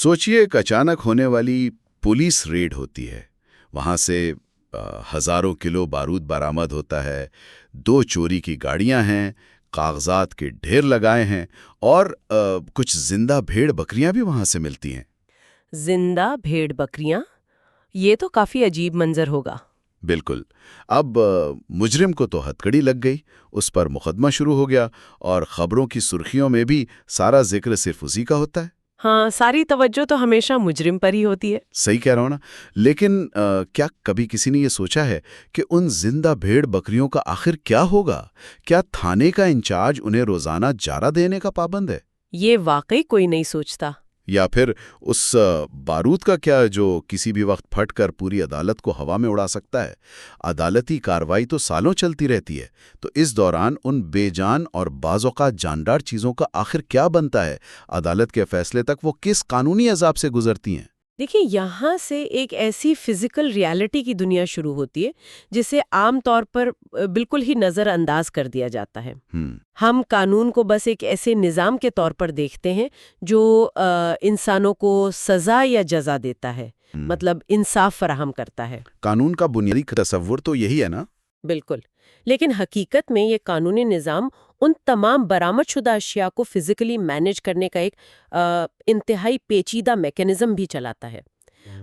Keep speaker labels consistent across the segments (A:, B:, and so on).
A: سوچئے ایک اچانک ہونے والی پولیس ریڈ ہوتی ہے، وہاں سے ہزاروں کلو بارود برآمد ہوتا ہے، 2 چوری کی گاڑیاں ہیں، کاغذات کے ڈھیر لگائے ہیں اور کچھ زندہ بھیڑ بکریاں بھی وہاں سے ملتی ہیں۔
B: زندہ بھیڑ بکریاں؟ یہ تو کافی عجیب منظر ہوگا۔
A: بالکل۔ اب مجرم کو تو ہتکڑی لگ گئی، اس پر مقدمہ شروع ہو گیا اور خبروں کی سرخیوں میں بھی سارا ذکر صرف اسی کا ہوتا ہے۔
B: ہاں، ساری توجہ تو ہمیشہ مجرم پر ہی ہوتی ہے۔
A: صحیح کہہ رہا ہوں نا، لیکن کیا کبھی کسی نے یہ سوچا ہے کہ ان زندہ بھیڑ بکریوں کا آخر کیا ہوگا؟ کیا تھانے کا انچارج انہیں روزانہ چارہ دینے کا پابند ہے؟
B: یہ واقعی کوئی نہیں سوچتا۔
A: یا پھر اس بارود کا کیا جو کسی بھی وقت پھٹ کر پوری عدالت کو ہوا میں اڑا سکتا ہے؟ عدالتی کارروائی تو سالوں چلتی رہتی ہے، تو اس دوران ان بے جان اور بعض اوقات جاندار چیزوں کا آخر کیا بنتا ہے؟ عدالت کے فیصلے تک وہ کس قانونی عذاب سے گزرتی ہیں؟
B: دیکھیں، یہاں سے ایک ایسی فزیکل ریالٹی کی دنیا شروع ہوتی ہے جسے عام طور پر بالکل ہی نظر انداز کر دیا جاتا ہے۔ ہم قانون کو بس ایک ایسے نظام کے طور پر دیکھتے ہیں جو انسانوں کو سزا یا جزا دیتا ہے، مطلب انصاف فراہم کرتا ہے۔
A: قانون کا بنیادی تصور تو یہی ہے نا؟
B: بالکل، لیکن حقیقت میں یہ قانونی نظام ان تمام برآمد شدہ اشیاء کو فزیکلی مینج کرنے کا ایک انتہائی پیچیدہ میکانزم بھی چلاتا ہے۔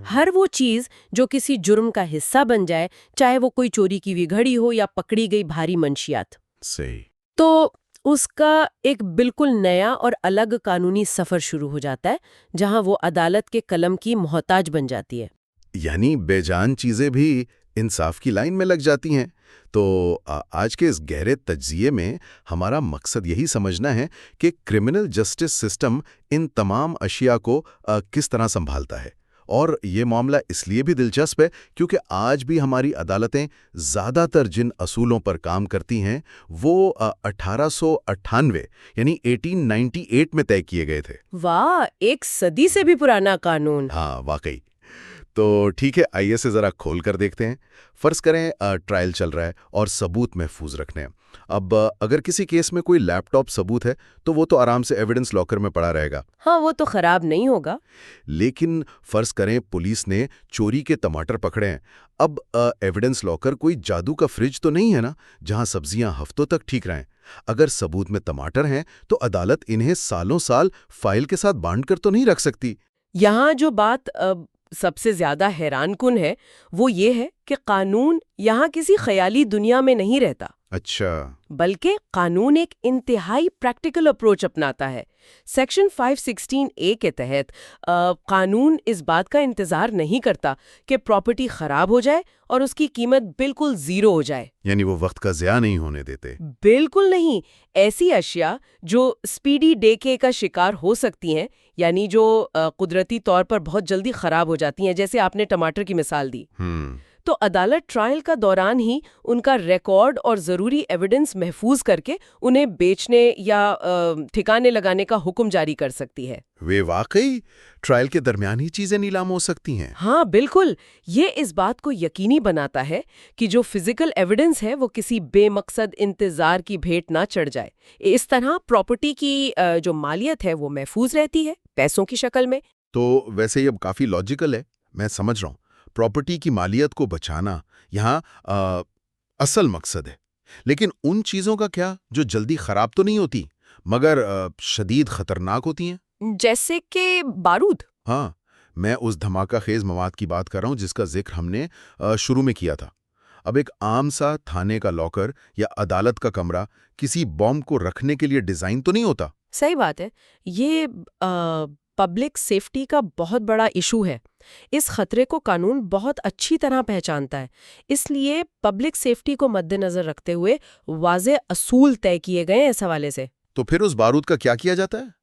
B: ہر وہ چیز جو کسی جرم کا حصہ بن جائے، چاہے وہ کوئی چوری کی ہوئی گھڑی ہو یا پکڑی گئی بھاری منشیات،
A: صحیح،
B: تو اس کا ایک بالکل نیا اور الگ قانونی سفر شروع ہو جاتا ہے، جہاں وہ عدالت کے قلم کی محتاج بن جاتی ہے۔
A: یعنی بے جان چیزیں بھی انصاف کی لائن میں لگ جاتی ہیں۔ تو آج کے اس گہرے تجزیے میں ہمارا مقصد یہی سمجھنا ہے کہ کرمنل جسٹس سسٹم ان تمام اشیاء کو کس طرح سنبھالتا ہے۔ اور یہ معاملہ اس لیے بھی دلچسپ ہے کیونکہ آج بھی ہماری عدالتیں زیادہ تر جن اصولوں پر کام کرتی ہیں وہ 1898 یعنی 1898 میں طے کیے گئے تھے۔
B: واہ، 1 صدی سے بھی پرانا قانون!
A: ہاں، واقعی۔ تو ٹھیک ہے، آئیے سے ذرا کھول کر دیکھتے ہیں۔ فرض کریں ٹرائل چل رہا ہے اور ثبوت محفوظ رکھنے ہیں۔ اب اگر کسی کیس میں کوئی لیپ ٹاپ ثبوت ہے تو وہ تو آرام سے ایویڈنس لاکر میں پڑا رہے گا۔
B: ہاں، وہ تو خراب نہیں ہوگا۔
A: لیکن فرض کریں پولیس نے چوری کے ٹماٹر پکڑے ہیں۔ اب ایویڈنس لاکر کوئی جادو کا فریج تو نہیں ہے نا جہاں سبزیاں ہفتوں تک ٹھیک رہیں۔ اگر ثبوت میں ٹماٹر ہیں تو عدالت انہیں سالوں سال فائل کے ساتھ بانٹ کر تو نہیں رکھ سکتی۔
B: یہاں جو بات سب سے زیادہ حیران کن ہے وہ یہ ہے کہ قانون یہاں کسی خیالی دنیا میں نہیں رہتا۔
A: اچھا،
B: بلکہ قانون ایک انتہائی پریکٹیکل اپروچ اپناتا ہے۔ سیکشن 516A کے تحت قانون اس بات کا انتظار نہیں کرتا کہ پراپرٹی خراب ہو جائے اور اس کی قیمت بالکل زیرو ہو جائے۔
A: یعنی وہ وقت کا ضیاع نہیں ہونے دیتے۔
B: بالکل نہیں۔ ایسی اشیاء جو سپیڈی ڈیکے کا شکار ہو سکتی ہیں، یعنی جو قدرتی طور پر بہت جلدی خراب ہو جاتی ہیں، جیسے آپ نے ٹماٹر کی مثال دی، تو عدالت ٹرائل کا دوران ہی ان کا ریکارڈ اور ضروری ایویڈنس محفوظ کر کے انہیں بیچنے یا ٹھکانے لگانے کا حکم جاری کر سکتی ہے۔
A: وہ واقعی ٹرائل کے درمیان ہی چیزیں نیلام ہو سکتی ہیں؟
B: ہاں بالکل، یہ اس بات کو یقینی بناتا ہے کہ جو فزیکل ایویڈنس ہے وہ کسی بے مقصد انتظار کی بھیٹ نہ چڑھ جائے۔ اس طرح پراپرٹی کی جو مالیت ہے وہ محفوظ رہتی ہے، پیسوں کی شکل میں۔
A: تو ویسے یہ کافی لاجیکل ہے، میں سمجھ رہا ہوں۔ پراپرٹی کی مالیت کو بچانا یہاں اصل مقصد ہے، لیکن ان چیزوں کا کیا جو جلدی خراب تو نہیں ہوتی مگر شدید خطرناک ہوتی ہیں؟
B: جیسے کہ بارود۔
A: ہاں، میں اس دھماکہ خیز مواد کی بات کر رہا ہوں جس کا ذکر ہم نے شروع میں کیا تھا۔ اب ایک عام سا تھانے کا لاکر یا عدالت کا کمرہ کسی بم کو رکھنے کے لیے ڈیزائن تو نہیں ہوتا۔
B: صحیح بات ہے، یہ پبلک سیفٹی کا بہت بڑا ایشو ہے۔ اس خطرے کو قانون بہت اچھی طرح پہچانتا ہے، اس لیے پبلک سیفٹی کو مد نظر رکھتے ہوئے واضح اصول طے کیے گئے ہیں اس حوالے سے۔
A: تو پھر اس بارود کا کیا کیا جاتا ہے؟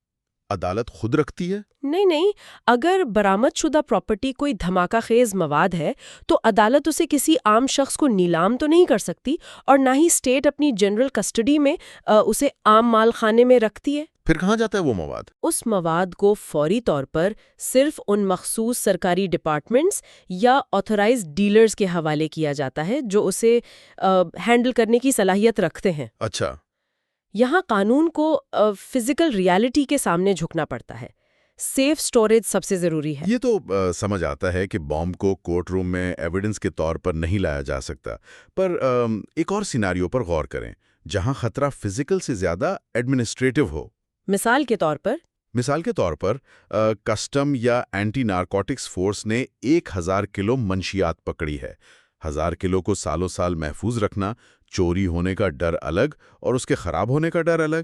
A: عدالت خود رکھتی ہے؟
B: نہیں، اگر برآمد شدہ پراپرٹی کوئی دھماکہ خیز مواد ہے تو عدالت اسے کسی عام شخص کو نیلام تو نہیں کر سکتی، اور نہ ہی اسٹیٹ اپنی جنرل کسٹڈی میں اسے عام مال خانے میں رکھتی ہے۔
A: پھر کہاں جاتا ہے وہ مواد؟
B: اس مواد کو فوری طور پر صرف ان مخصوص سرکاری ڈپارٹمنٹس یا آتھورائزڈ ڈیلرز کے حوالے کیا جاتا ہے جو اسے ہینڈل کرنے کی صلاحیت رکھتے ہیں۔
A: اچھا،
B: یہاں قانون کو فزیکل ریالٹی کے سامنے جھکنا پڑتا ہے۔ سیف سٹوریج سب سے ضروری ہے۔
A: یہ تو سمجھ آتا ہے کہ بام کو کورٹ روم میں ایویڈنس کے طور پر نہیں لایا جا سکتا، پر ایک اور سیناریو پر غور کریں جہاں خطرہ فزیکل سے زیادہ ایڈمنسٹریٹو ہو۔
B: مثال کے طور پر کسٹم یا اینٹی نارکوٹکس فورس نے 1000 کلو منشیات پکڑی ہے۔ 1000 کلو کو سالوں سال محفوظ رکھنا، چوری ہونے کا ڈر الگ اور اس کے خراب ہونے کا ڈر الگ۔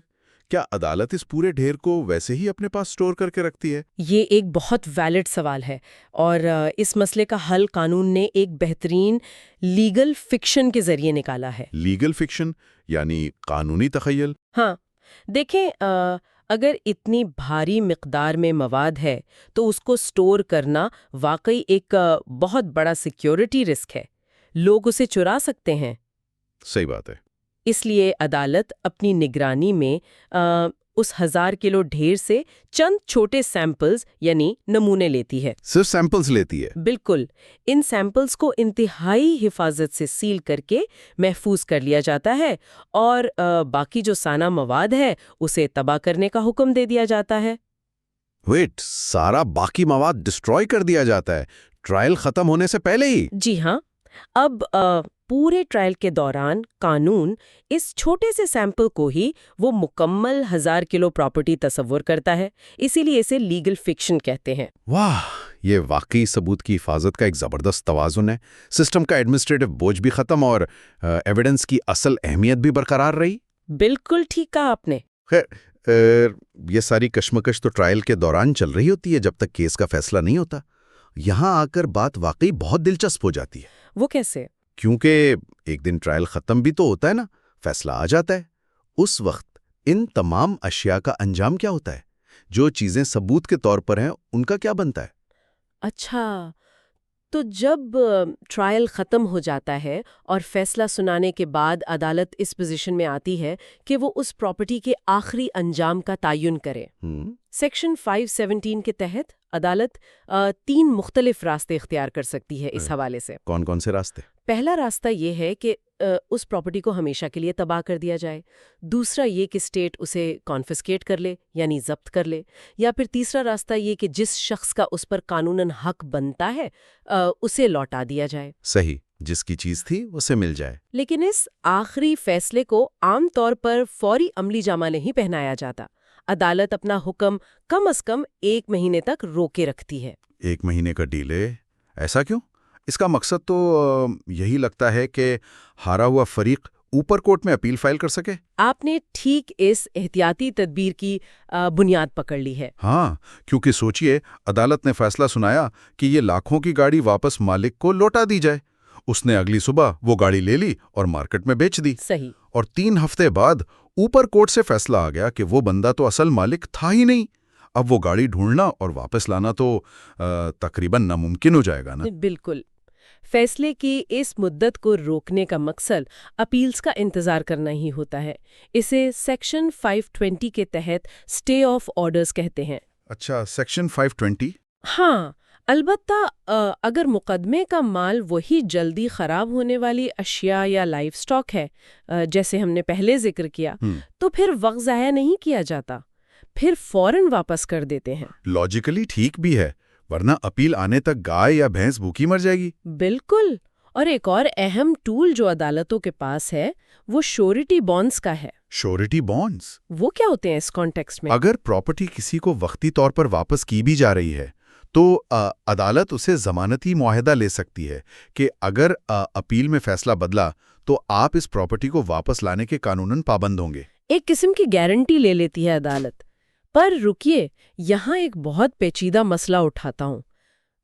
B: کیا عدالت اس پورے ڈھیر کو ویسے ہی اپنے پاس سٹور کر کے رکھتی ہے؟ یہ ایک بہت ویلڈ سوال ہے، اور اس مسئلے کا حل قانون نے ایک بہترین لیگل فکشن کے ذریعے نکالا ہے۔
A: لیگل فکشن یعنی قانونی تخیل؟
B: ہاں، دیکھیں، اگر اتنی بھاری مقدار میں مواد ہے تو اس کو سٹور کرنا واقعی ایک بہت بڑا سیکیورٹی رسک ہے۔ لوگ اسے چرا سکتے ہیں۔
A: صحیح بات ہے۔
B: اس لیے عدالت اپنی نگرانی میں اس 1000 کلو ڈھیر سے چند چھوٹے سیمپلز یعنی نمونے لیتی ہے۔
A: صرف سیمپلز لیتی ہے؟
B: بالکل۔ ان سیمپلز کو انتہائی حفاظت سے سیل کر کے محفوظ کر لیا جاتا ہے، اور باقی جو سانہ مواد ہے اسے تباہ کرنے کا حکم دے دیا جاتا ہے۔
A: ویٹ، سارا باقی مواد ڈسٹروائے کر دیا جاتا ہے ٹرائل ختم ہونے سے پہلے ہی؟
B: جی ہاں۔ اب پورے ٹرائل کے دوران قانون اس چھوٹے سے سیمپل کو ہی وہ مکمل 1000 کلو پراپرٹی تصور کرتا ہے، اسی لیے اسے لیگل فکشن کہتے ہیں۔
A: واہ، یہ واقعی ثبوت کی حفاظت کا ایک زبردست توازن ہے۔ سسٹم کا ایڈمنسٹریٹو بوجھ بھی ختم اور ایویڈنس کی اصل اہمیت بھی برقرار رہی۔
B: بالکل ٹھیک کہا آپ نے۔
A: خیر، یہ ساری کشمکش تو ٹرائل کے دوران چل رہی ہوتی ہے جب تک کیس کا فیصلہ نہیں ہوتا۔ یہاں آ کر بات واقعی بہت دلچسپ ہو جاتی ہے۔
B: وہ کیسے؟
A: کیونکہ ایک دن ٹرائل ختم بھی تو ہوتا ہے نا، فیصلہ آ جاتا ہے۔ اس وقت ان تمام اشیاء کا انجام کیا ہوتا ہے؟ جو چیزیں ثبوت کے طور پر ہیں ان کا کیا بنتا ہے؟
B: اچھا، تو جب ٹرائل ختم ہو جاتا ہے اور فیصلہ سنانے کے بعد عدالت اس پوزیشن میں آتی ہے کہ وہ اس پراپرٹی کے آخری انجام کا تعین کرے۔ سیکشن 517 کے تحت عدالت 3 مختلف راستے اختیار کر سکتی ہے اس حوالے سے۔
A: کون کون سے راستے؟
B: پہلا راستہ یہ ہے کہ اس پراپرٹی کو ہمیشہ کے لیے تباہ کر دیا جائے۔ دوسرا یہ کہ اسٹیٹ اسے کانفسکیٹ کر لے یعنی ضبط کر لے، یا پھر تیسرا راستہ یہ کہ جس شخص کا اس پر قانوناً حق بنتا ہے اسے لوٹا دیا جائے۔
A: صحیح، جس کی چیز تھی اسے مل جائے۔
B: لیکن اس آخری فیصلے کو عام طور پر فوری عملی جامہ نہیں پہنایا جاتا۔ عدالت اپنا حکم کم از کم 1 مہینے تک روکے رکھتی ہے۔
A: 1 مہینے کا ڈیلے؟ ایسا کیوں؟ اس کا مقصد تو یہی لگتا ہے کہ ہارا ہوا فریق اوپر کورٹ میں اپیل فائل کر سکے۔
B: آپ نے ٹھیک اس احتیاطی تدبیر کی بنیاد پکڑ لی ہے۔
A: ہاں، کیونکہ سوچئے، عدالت نے فیصلہ سنایا کہ یہ لاکھوں کی گاڑی واپس مالک کو لوٹا دی جائے۔ اس نے اگلی صبح وہ گاڑی لے لی اور مارکیٹ میں بیچ دی۔
B: صحیح۔
A: اور 3 ہفتے بعد اوپر کورٹ سے فیصلہ آ گیا کہ وہ بندہ تو اصل مالک تھا ہی نہیں۔ اب وہ گاڑی ڈھونڈنا اور واپس لانا تو تقریباً ناممکن ہو جائے گا نا۔
B: بالکل۔ فیصلے کی اس مدت کو روکنے کا مقصد اپیلز کا انتظار کرنا ہی ہوتا ہے۔ اسے سیکشن 520 کے تحت اسٹے آف آرڈرز کہتے ہیں۔
A: اچھا، سیکشن 520؟
B: ہاں، البتہ اگر مقدمے کا مال وہی جلدی خراب ہونے والی اشیاء یا لائف سٹاک ہے جیسے ہم نے پہلے ذکر کیا، تو پھر وقت ضائع نہیں کیا جاتا، پھر فوراً واپس کر دیتے ہیں۔
A: لاجیکلی ٹھیک بھی ہے، ورنہ اپیل آنے تک گائے یا بھینس بھوکی مر جائے گی۔
B: بالکل۔ اور ایک اور اہم ٹول جو عدالتوں کے پاس ہے وہ شورٹی بانڈز کا ہے۔
A: شورٹی بانڈز؟
B: وہ کیا ہوتے ہیں اس کانٹیکسٹ میں؟
A: اگر پراپرٹی کسی کو وقتی طور پر واپس کی بھی جا رہی ہے تو عدالت اسے ضمانتی معاہدہ لے سکتی ہے کہ اگر اپیل میں فیصلہ بدلا تو آپ اس پراپرٹی کو واپس لانے کے قانوناً پابند ہوں گے۔
B: ایک قسم کی گارنٹی لے لیتی ہے عدالت۔ پر رکیے، یہاں ایک بہت پیچیدہ مسئلہ اٹھاتا ہوں۔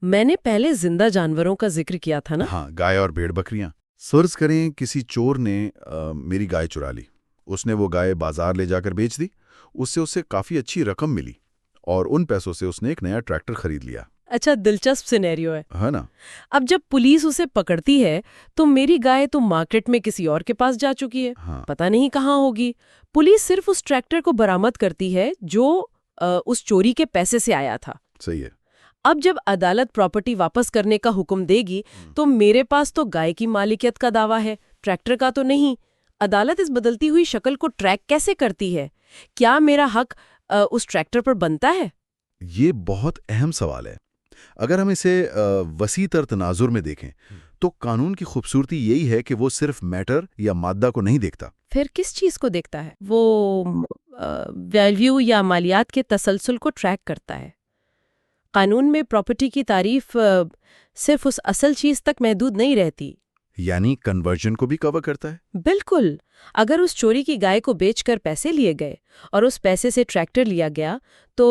B: میں نے پہلے زندہ جانوروں کا ذکر کیا تھا نا؟
A: ہاں، گائے اور بھیڑ بکریاں۔ فرض کریں کسی چور نے میری گائے چرا لی، اس نے وہ گائے بازار لے جا کر بیچ دی، اس سے اسے کافی اچھی رقم ملی اور ان پیسوں سے اس نے ایک نیا ٹریکٹر خرید لیا۔
B: اچھا، دلچسپ سینیریو ہے
A: نا؟
B: اب جب پولیس اسے پکڑتی ہے تو میری گائے تو مارکیٹ میں کسی اور کے پاس جا چکی ہے، پتہ نہیں کہاں ہوگی۔ پولیس صرف اس ٹریکٹر کو برآمد کرتی ہے جو اس چوری کے پیسے سے آیا تھا۔
A: صحیح ہے۔
B: اب جب عدالت پراپرٹی واپس کرنے کا حکم دے گی تو میرے پاس تو گائے کی مالکیت کا دعویٰ ہے، ٹریکٹر کا تو نہیں۔ عدالت اس بدلتی ہوئی شکل کو ٹریک کیسے کرتی ہے؟ کیا میرا حق اس ٹریکٹر پر بنتا ہے؟
A: یہ بہت اہم سوال ہے۔ اگر ہم اسے وسیع تر تناظر میں دیکھیں تو قانون کی خوبصورتی یہی ہے کہ وہ صرف میٹر یا مادہ کو نہیں دیکھتا۔
B: پھر کس چیز کو دیکھتا ہے؟ وہ ویلیو یا مالیات کے تسلسل کو ٹریک کرتا ہے۔ قانون میں پراپرٹی کی تعریف صرف اس اصل چیز تک محدود نہیں رہتی،
A: یعنی کنورژن کو بھی کور کرتا ہے۔
B: بالکل۔ اگر اس چوری کی گائے کو بیچ کر پیسے لیے گئے اور اس پیسے سے ٹریکٹر لیا گیا تو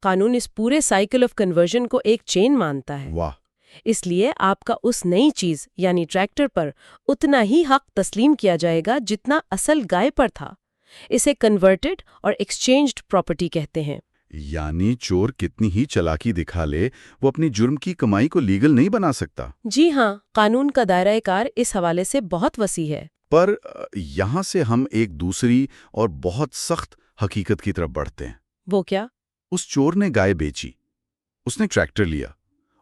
B: قانون اس پورے سائیکل آف کنورژن کو ایک چین مانتا ہے۔
A: واہ!
B: اس لیے آپ کا اس نئی چیز یعنی ٹریکٹر پر اتنا ہی حق تسلیم کیا جائے گا جتنا اصل گائے پر تھا۔ اسے کنورٹڈ اور ایکسچینجڈ پراپرٹی کہتے ہیں۔
A: یعنی چور کتنی ہی چالاکی دکھا لے، وہ اپنی جرم کی کمائی کو لیگل نہیں بنا سکتا۔
B: جی ہاں، قانون کا دائرہ کار اس حوالے سے بہت وسیع ہے۔
A: پر یہاں سے ہم ایک دوسری اور بہت سخت حقیقت کی طرف بڑھتے ہیں۔
B: وہ کیا؟
A: اس چور نے گائے بیچی، اس نے ٹریکٹر لیا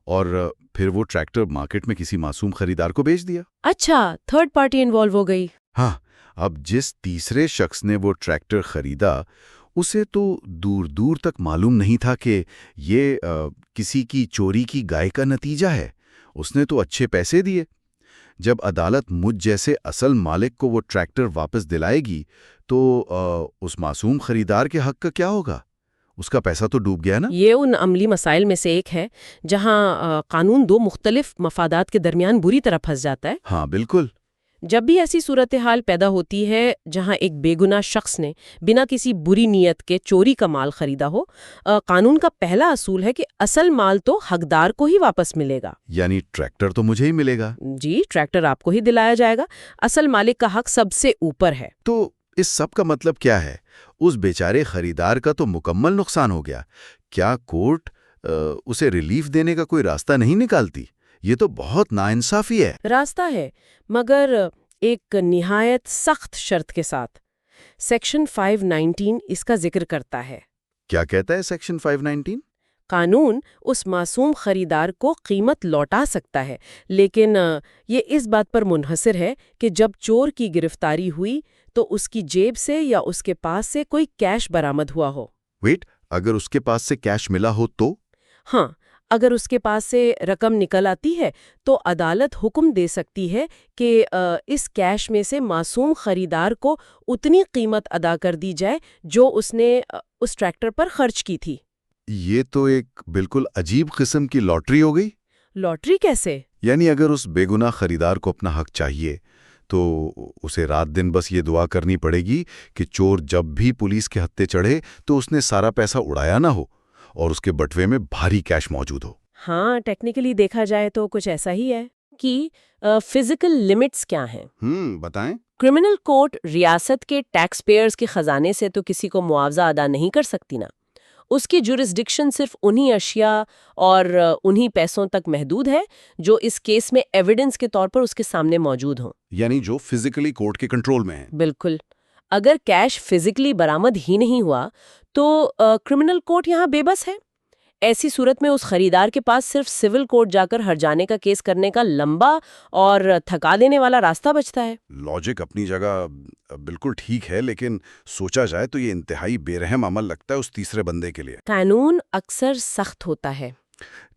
A: اور پھر وہ ٹریکٹر مارکیٹ میں کسی معصوم خریدار کو بیچ دیا۔
B: اچھا، تھرڈ پارٹی انوالو ہو گئی۔
A: ہاں، اب جس تیسرے شخص نے وہ ٹریکٹر خریدا اسے تو دور دور تک معلوم نہیں تھا کہ یہ کسی کی چوری کی گائے کا نتیجہ ہے۔ اس نے تو اچھے پیسے دیے۔ جب عدالت مجھ جیسے اصل مالک کو وہ ٹریکٹر واپس دلائے گی تو اس معصوم خریدار کے حق کا کیا ہوگا؟ اس کا پیسہ تو ڈوب گیا نا۔
B: یہ ان عملی مسائل میں سے ایک ہے جہاں قانون دو مختلف مفادات کے درمیان بری طرح پھنس جاتا ہے۔
A: ہاں بالکل۔
B: جب بھی ایسی صورتحال پیدا ہوتی ہے جہاں ایک بے گناہ شخص نے بنا کسی بری نیت کے چوری کا مال خریدا ہو، قانون کا پہلا اصول ہے کہ اصل مال تو حقدار کو ہی واپس ملے گا۔
A: یعنی ٹریکٹر تو مجھے ہی ملے گا۔
B: جی، ٹریکٹر آپ کو ہی دلایا جائے گا۔ اصل مالک کا حق سب سے اوپر ہے۔
A: تو اس سب کا مطلب کیا ہے؟ اس بیچارے خریدار کا تو مکمل نقصان ہو گیا۔ کیا کورٹ اسے ریلیف دینے کا کوئی راستہ نہیں نکالتی؟ یہ تو بہت ناانصافی ہے۔
B: راستہ ہے، مگر ایک نہایت سخت شرط کے ساتھ۔ سیکشن 519 اس کا ذکر کرتا ہے۔
A: کیا کہتا ہے سیکشن 519؟
B: قانون اس معصوم خریدار کو قیمت لوٹا سکتا ہے، لیکن یہ اس بات پر منحصر ہے کہ جب چور کی گرفتاری ہوئی تو اس کی جیب سے یا اس کے پاس سے کوئی کیش برآمد ہوا ہو۔
A: ویٹ، اگر اس کے پاس سے کیش ملا ہو تو؟
B: ہاں، اگر اس کے پاس سے رقم نکل آتی ہے تو عدالت حکم دے سکتی ہے کہ اس کیش میں سے معصوم خریدار کو اتنی قیمت ادا کر دی جائے جو اس نے اس ٹریکٹر پر خرچ کی تھی۔
A: یہ تو ایک بالکل عجیب قسم کی لاٹری ہو گئی۔
B: لاٹری کیسے؟
A: یعنی اگر اس بے گناہ خریدار کو اپنا حق چاہیے تو اسے رات دن بس یہ دعا کرنی پڑے گی کہ چور جب بھی پولیس کے ہتھے چڑھے تو اس نے سارا پیسہ اڑایا نہ ہو اور اس کے بٹوے میں بھاری کیش موجود ہو۔
B: ہاں، ٹیکنیکلی دیکھا جائے تو کچھ ایسا ہی ہے۔ کہ فزیکل لمٹس کیا ہیں؟
A: بتائیں۔
B: کرمنل کورٹ ریاست کے ٹیکس پیئرز کے خزانے سے تو کسی کو معاوضہ ادا نہیں کر سکتی نا۔ اس کی جورسڈکشن صرف انہی اشیاء اور انہی پیسوں تک محدود ہے جو اس کیس میں ایویڈنس کے طور پر اس کے سامنے موجود ہوں،
A: یعنی جو فزیکلی کورٹ کے کنٹرول میں ہیں۔
B: بالکل۔ اگر کیش فزیکلی برآمد ہی نہیں ہوا تو کرمنل کورٹ یہاں بے بس ہے۔ ایسی صورت میں اس خریدار کے پاس صرف سول کورٹ جا کر ہرجانے کا کیس کرنے کا لمبا اور تھکا دینے والا راستہ بچتا ہے۔
A: لاجک اپنی جگہ بالکل ٹھیک ہے، لیکن سوچا جائے تو یہ انتہائی بے رحم عمل لگتا ہے اس تیسرے بندے کے لیے۔
B: قانون اکثر سخت ہوتا ہے۔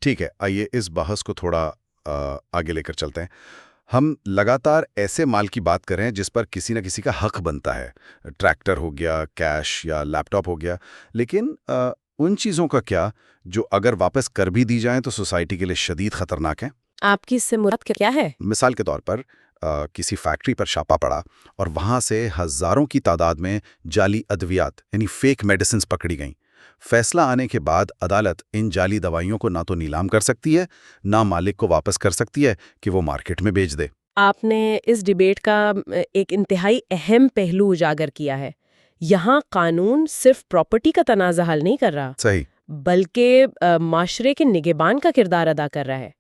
A: ٹھیک ہے، آئیے اس بحث کو تھوڑا آگے لے کر چلتے ہیں۔ ہم لگاتار ایسے مال کی بات کر رہے ہیں جس پر کسی نہ کسی کا حق بنتا ہے، ٹریکٹر ہو گیا، کیش یا لیپ ٹاپ ہو گیا، لیکن ان چیزوں کا کیا جو اگر واپس کر بھی دی جائیں تو سوسائٹی کے لیے شدید خطرناک ہیں؟
B: آپ کی اس سے مراد کیا ہے؟
A: مثال کے طور پر کسی فیکٹری پر چھاپا پڑا اور وہاں سے ہزاروں کی تعداد میں جعلی ادویات یعنی فیک میڈیسنز پکڑی گئیں۔ فیصلہ آنے کے بعد عدالت ان جعلی دوائیوں کو نہ تو نیلام کر سکتی ہے، نہ مالک کو واپس کر سکتی ہے کہ وہ مارکیٹ میں بیچ دے۔
B: آپ نے اس ڈیبیٹ کا ایک انتہائی اہم پہلو اجاگر کیا ہے۔ یہاں قانون صرف پراپرٹی کا تنازع حل نہیں کر رہا،
A: صحیح،
B: بلکہ معاشرے کے نگہبان کا کردار ادا کر رہا ہے۔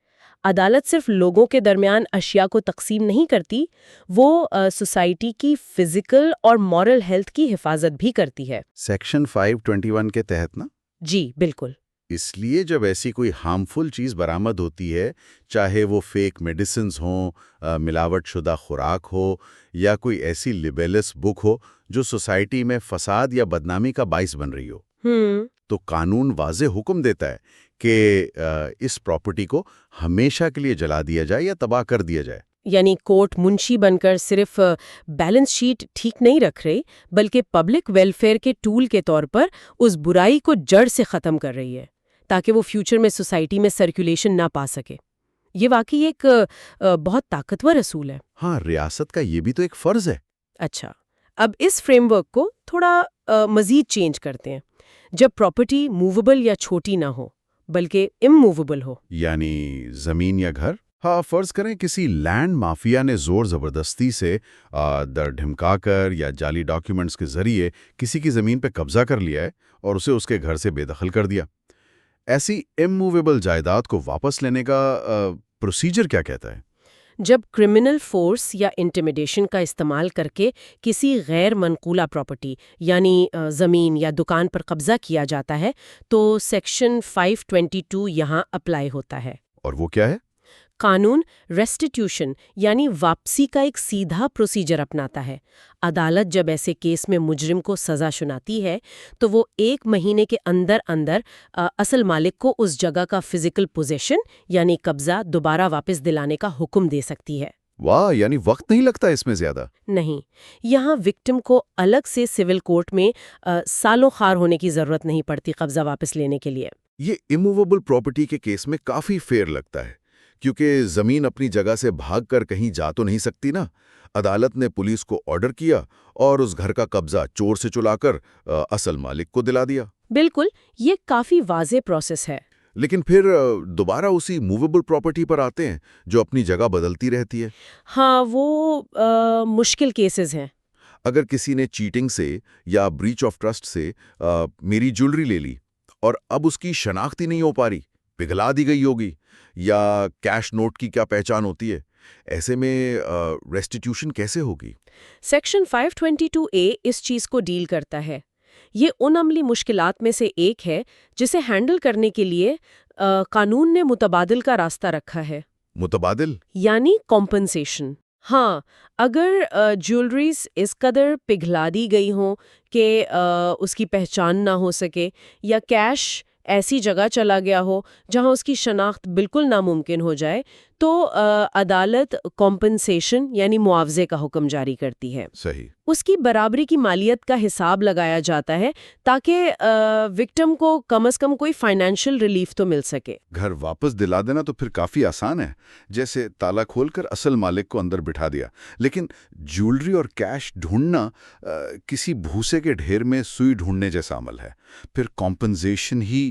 B: عدالت صرف لوگوں کے درمیان اشیاء کو تقسیم نہیں کرتی، وہ سوسائٹی کی فزیکل اور مورل ہیلتھ کی حفاظت بھی کرتی ہے۔
A: سیکشن 521 کے تحت نا؟
B: جی بالکل۔
A: اس لیے جب ایسی کوئی ہارمفل چیز برآمد ہوتی ہے، چاہے وہ فیک میڈیسنز ہوں، ملاوٹ شدہ خوراک ہو یا کوئی ایسی لیبیلس بک ہو جو سوسائٹی میں فساد یا بدنامی کا باعث بن رہی ہو، تو قانون واضح حکم دیتا ہے کہ اس پراپرٹی کو ہمیشہ کے لیے جلا دیا جائے یا تباہ کر دیا جائے.
B: یعنی کورٹ منشی بن کر صرف بیلنس شیٹ ٹھیک نہیں رکھ رہی بلکہ پبلک ویلفیئر کے ٹول کے طور پر اس برائی کو جڑ سے ختم کر رہی ہے تاکہ وہ فیوچر میں سوسائٹی میں سرکولیشن نہ پا سکے. یہ واقعی ایک بہت طاقتور اصول ہے.
A: ہاں، ریاست کا یہ بھی تو ایک فرض ہے.
B: اچھا، اب اس فریم ورک کو تھوڑا مزید چینج کرتے ہیں. جب پراپرٹی موویبل یا چھوٹی نہ ہو بلکہ اموویبل ہو،
A: یعنی زمین یا گھر. ہاں، فرض کریں کسی لینڈ مافیا نے زور زبردستی سے در ڈھمکا کر یا جعلی ڈاکیومنٹس کے ذریعے کسی کی زمین پہ قبضہ کر لیا ہے اور اسے اس کے گھر سے بے دخل کر دیا. ایسی اموویبل جائیداد کو واپس لینے کا پروسیجر کیا کہتا ہے؟
B: جب کرمنل فورس یا انٹیمیڈیشن کا استعمال کر کے کسی غیر منقولہ پراپرٹی یعنی زمین یا دکان پر قبضہ کیا جاتا ہے تو سیکشن 522 یہاں اپلائی ہوتا ہے.
A: اور وہ کیا ہے؟
B: قانون ریسٹیٹیوشن یعنی واپسی کا ایک سیدھا پروسیجر اپناتا ہے. عدالت جب ایسے کیس میں مجرم کو سزا سناتی ہے تو وہ 1 مہینے کے اندر اصل مالک کو اس جگہ کا فزیکل پوزیشن یعنی قبضہ دوبارہ واپس دلانے کا حکم دے سکتی ہے.
A: واہ، یعنی وقت نہیں لگتا اس میں زیادہ؟
B: نہیں، یہاں وکٹم کو الگ سے سول کورٹ میں سالوں خار ہونے کی ضرورت نہیں پڑتی قبضہ واپس لینے کے لیے.
A: یہ اموویبل پراپرٹی کے کیس میں کافی فیئر لگتا ہے کیونکہ زمین اپنی جگہ سے بھاگ کر کہیں جا تو نہیں سکتی نا. عدالت نے پولیس کو آرڈر کیا اور اس گھر کا قبضہ چور سے چلا کر اصل مالک کو دلا دیا.
B: بالکل، یہ کافی واضح پروسیس ہے.
A: لیکن پھر دوبارہ اسی موویبل پراپرٹی پر آتے ہیں جو اپنی جگہ بدلتی رہتی ہے.
B: ہاں، وہ مشکل کیسز ہیں.
A: اگر کسی نے چیٹنگ سے یا بریچ آف ٹرسٹ سے میری جیولری لے لی اور اب اس کی شناخت ہی نہیں ہو پا رہی، پگھلا دی گئی ہوگی، یا کیش نوٹ کی کیا پہچان ہوتی ہے، ایسے میں ریسٹیٹیوشن کیسے ہوگی؟
B: سیکشن 522A اس چیز کو ڈیل کرتا ہے. یہ ان عملی مشکلات میں سے ایک ہے جسے ہینڈل کرنے کے لیے قانون نے متبادل کا راستہ رکھا ہے.
A: متبادل
B: یعنی کمپنسیشن. ہاں، اگر جیولریز اس قدر پگھلا دی گئی ہوں کہ اس کی پہچان نہ ہو سکے یا کیش ایسی جگہ چلا گیا ہو جہاں اس کی شناخت بالکل ناممکن ہو جائے تو عدالت کمپنسیشن یعنی معاوضے کا حکم جاری کرتی ہے.
A: صحیح.
B: اس کی برابری کی مالیت کا حساب لگایا جاتا ہے تاکہ وکٹم کو کم از کم کوئی فائنینشیل ریلیف تو مل سکے.
A: گھر واپس دلا دینا تو پھر کافی آسان ہے، جیسے تالا کھول کر اصل مالک کو اندر بٹھا دیا. لیکن جیولری اور کیش ڈھونڈنا کسی بھوسے کے ڈھیر میں سوئی ڈھونڈنے جیسا عمل ہے. پھر کمپنسیشن ہی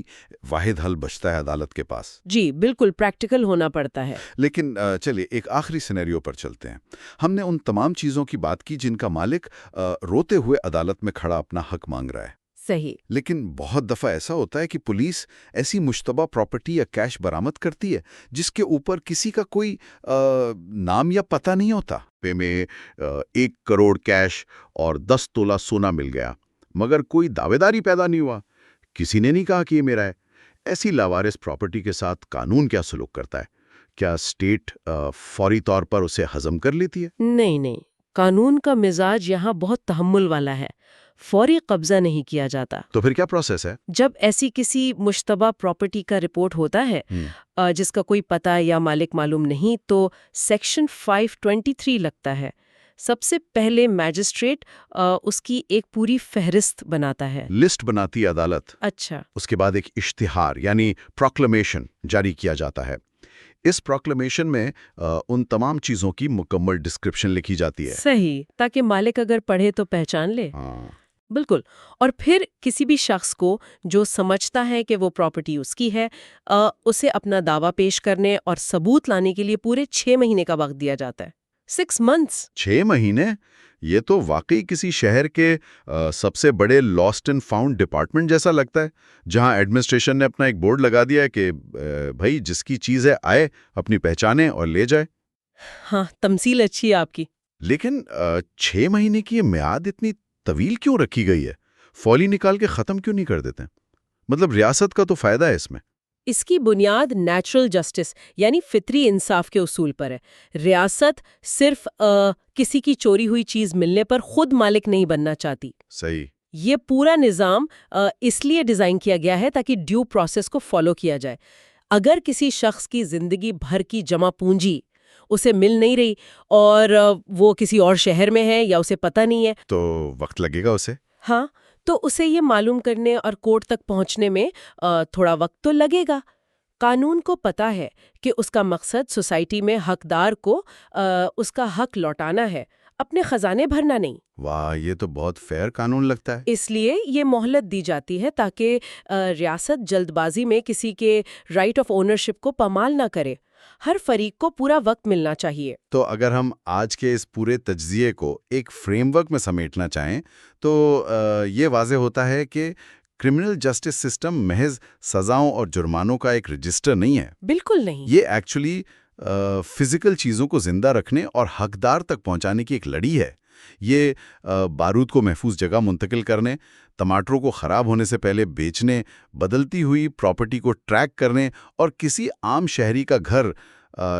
A: واحد حل بچتا ہے عدالت کے پاس.
B: جی بالکل، پریکٹیکل ہونا پڑتا ہے.
A: لیکن چلیے ایک آخری سینیریو پر چلتے ہیں. ہم نے ان تمام چیزوں کی بات کی جن کا مالک روتے ہوئے عدالت میں کھڑا اپنا حق مانگ رہا ہے.
B: صحیح.
A: لیکن بہت دفعہ ایسا ہوتا ہے کہ پولیس ایسی مشتبہ پراپرٹی یا کیش برآمد کرتی ہے جس کے اوپر کسی کا کوئی نام یا پتہ نہیں ہوتا. پے میں 1 کروڑ کیش اور 10 تولہ سونا مل گیا مگر کوئی دعوے داری پیدا نہیں ہوا، کسی نے نہیں کہا کہ یہ میرا ہے. ایسی لاوارث پراپرٹی کے ساتھ قانون کیا سلوک کرتا ہے؟ کیا اسٹیٹ فوری طور پر اسے ہضم کر لیتی ہے؟
B: نہیں، قانون کا مزاج یہاں بہت تحمل والا ہے. فوری قبضہ نہیں کیا جاتا.
A: تو پھر کیا پروسیس ہے؟
B: جب ایسی کسی مشتبہ پراپرٹی کا رپورٹ ہوتا ہے جس کا کوئی پتہ یا مالک معلوم نہیں تو سیکشن 523 لگتا ہے. سب سے پہلے میجسٹریٹ اس کی ایک پوری فہرست بناتا ہے.
A: لسٹ بناتی ہے عدالت.
B: اچھا.
A: اس کے بعد ایک اشتہار یعنی پروکلیمیشن جاری کیا جاتا ہے. اس پروکلیمیشن میں ان تمام چیزوں کی مکمل ڈسکرپشن لکھی جاتی ہے.
B: صحیح، تاکہ مالک اگر پڑھے تو پہچان لے. بالکل. اور پھر کسی بھی شخص کو جو سمجھتا ہے کہ وہ پراپرٹی اس کی ہے اسے اپنا دعویٰ پیش کرنے اور ثبوت لانے کے لیے پورے 6 مہینے کا وقت دیا جاتا ہے. 6 months.
A: 6 مہینے؟ یہ تو واقعی کسی شہر کے سب سے بڑے لاسٹ اینڈ فاؤنڈ ڈپارٹمنٹ جیسا لگتا ہے، جہاں ایڈمنسٹریشن نے اپنا ایک بورڈ لگا دیا ہے کہ بھائی جس کی چیز ہے آئے اپنی پہچانے اور لے جائے.
B: ہاں، تمثیل اچھی ہے آپ کی.
A: لیکن 6 مہینے کی یہ میعاد اتنی طویل کیوں رکھی گئی ہے؟ فوری نکال کے ختم کیوں نہیں کر دیتے؟ مطلب ریاست کا تو فائدہ ہے اس میں.
B: اس کی بنیاد نیچرل جسٹس یعنی فطری انصاف کے اصول پر ہے. ریاست صرف کسی کی چوری ہوئی چیز ملنے پر خود مالک نہیں بننا چاہتی.
A: صحیح.
B: یہ پورا نظام اس لیے ڈیزائن کیا گیا ہے تاکہ ڈیو پروسیس کو فالو کیا جائے. اگر کسی شخص کی زندگی بھر کی جمع پونجی اسے مل نہیں رہی اور وہ کسی اور شہر میں ہے یا اسے پتہ نہیں ہے
A: تو وقت لگے گا اسے.
B: ہاں تو اسے یہ معلوم کرنے اور کورٹ تک پہنچنے میں تھوڑا وقت تو لگے گا. قانون کو پتا ہے کہ اس کا مقصد سوسائٹی میں حقدار کو اس کا حق لوٹانا ہے، اپنے خزانے بھرنا نہیں.
A: واہ، یہ تو بہت فیئر قانون لگتا ہے.
B: اس لیے یہ مہلت دی جاتی ہے تاکہ ریاست جلد بازی میں کسی کے رائٹ آف اونرشپ کو پامال نہ کرے. ہر فریق کو پورا وقت ملنا چاہیے.
A: تو اگر ہم آج کے اس پورے تجزیے کو ایک فریم ورک میں سمیٹنا چاہیں تو یہ واضح ہوتا ہے کہ کرمنل جسٹس سسٹم محض سزاؤں اور جرمانوں کا ایک رجسٹر نہیں ہے.
B: بالکل نہیں.
A: یہ ایکچولی فزیکل چیزوں کو زندہ رکھنے اور حقدار تک پہنچانے کی ایک لڑی ہے. یہ بارود کو محفوظ جگہ منتقل کرنے، ٹماٹروں کو خراب ہونے سے پہلے بیچنے، بدلتی ہوئی پراپرٹی کو ٹریک کرنے اور کسی عام شہری کا گھر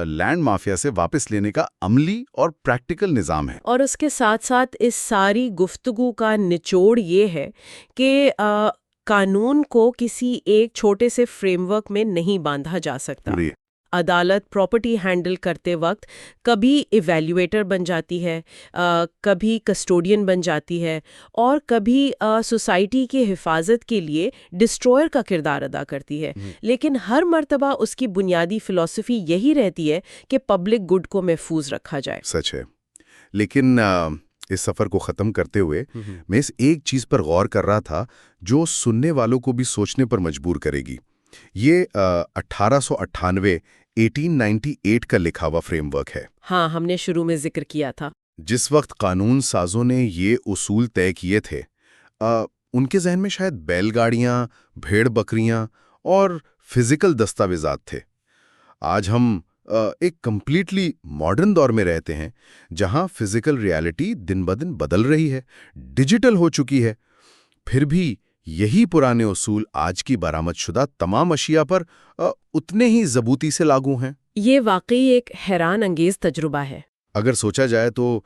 A: لینڈ مافیا سے واپس لینے کا عملی اور پریکٹیکل نظام ہے.
B: اور اس کے ساتھ ساتھ اس ساری گفتگو کا نچوڑ یہ ہے کہ قانون کو کسی ایک چھوٹے سے فریم ورک میں نہیں باندھا جا سکتا. عدالت پراپرٹی ہینڈل کرتے وقت کبھی ایویلیویٹر بن جاتی ہے، کبھی کسٹوڈین بن جاتی ہے اور کبھی سوسائٹی کی حفاظت کے لیے ڈسٹروئر کا کردار ادا کرتی ہے. لیکن ہر مرتبہ اس کی بنیادی فلسفی یہی رہتی ہے کہ پبلک گڈ کو محفوظ رکھا جائے.
A: سچ ہے. لیکن اس سفر کو ختم کرتے ہوئے میں اس ایک چیز پر غور کر رہا تھا جو سننے والوں کو بھی سوچنے پر مجبور کرے گی. یہ 1898 کا لکھا ہوا فریم ورک ہے.
B: ہاں، ہم نے شروع میں ذکر کیا تھا.
A: جس وقت قانون سازوں نے یہ اصول طے کیے تھے ان کے ذہن میں شاید بیل گاڑیاں، بھیڑ بکریاں اور فزیکل دستاویزات تھے. آج ہم ایک کمپلیٹلی ماڈرن دور میں رہتے ہیں جہاں فزیکل ریالٹی دن بدن بدل رہی ہے، ڈیجیٹل ہو چکی ہے. پھر بھی یہی پرانے اصول آج کی برآمد شدہ تمام اشیاء پر اتنے ہی ضبوطی سے لاگو ہیں. یہ
B: واقعی ایک حیران انگیز تجربہ ہے.
A: اگر سوچا جائے تو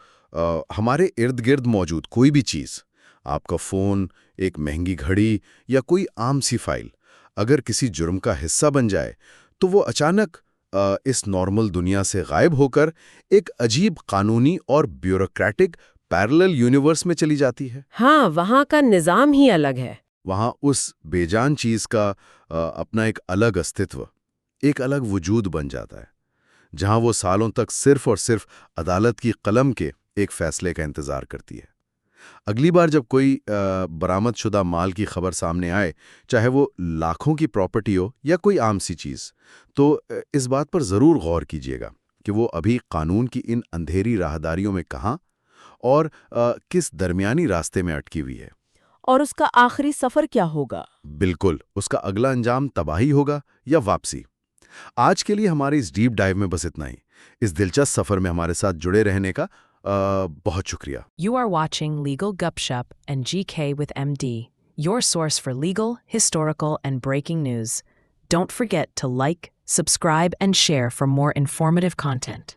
A: ہمارے ارد گرد موجود کوئی بھی چیز، آپ کا فون، ایک مہنگی گھڑی یا کوئی عام سی فائل، اگر کسی جرم کا حصہ بن جائے تو وہ اچانک اس نارمل دنیا سے غائب ہو کر ایک عجیب قانونی اور بیوروکریٹک پیرلل یونیورس میں چلی جاتی ہے.
B: ہاں، وہاں کا نظام ہی الگ ہے.
A: وہاں اس بے جان چیز کا اپنا ایک الگ استتو، ایک الگ وجود بن جاتا ہے، جہاں وہ سالوں تک صرف اور صرف عدالت کی قلم کے ایک فیصلے کا انتظار کرتی ہے. اگلی بار جب کوئی برآمد شدہ مال کی خبر سامنے آئے، چاہے وہ لاکھوں کی پراپرٹی ہو یا کوئی عام سی چیز، تو اس بات پر ضرور غور کیجیے گا کہ وہ ابھی قانون کی ان اندھیری راہداریوں میں کہاں اور کس درمیانی راستے میں اٹکی ہوئی ہے.
B: اور اس کا آخری سفر کیا ہوگا؟
A: بالکل، اس کا اگلا انجام تباہی ہوگا یا واپسی. آج کے لیے ہماری اس ڈیپ ڈائیو میں بس اتنا ہی. اس دلچسپ سفر میں ہمارے ساتھ جڑے رہنے کا بہت شکریہ.
C: You are watching Legal Gupshup and GK with MD, your source for legal, historical, and breaking news. Don't forget to like, subscribe, and share for more informative content.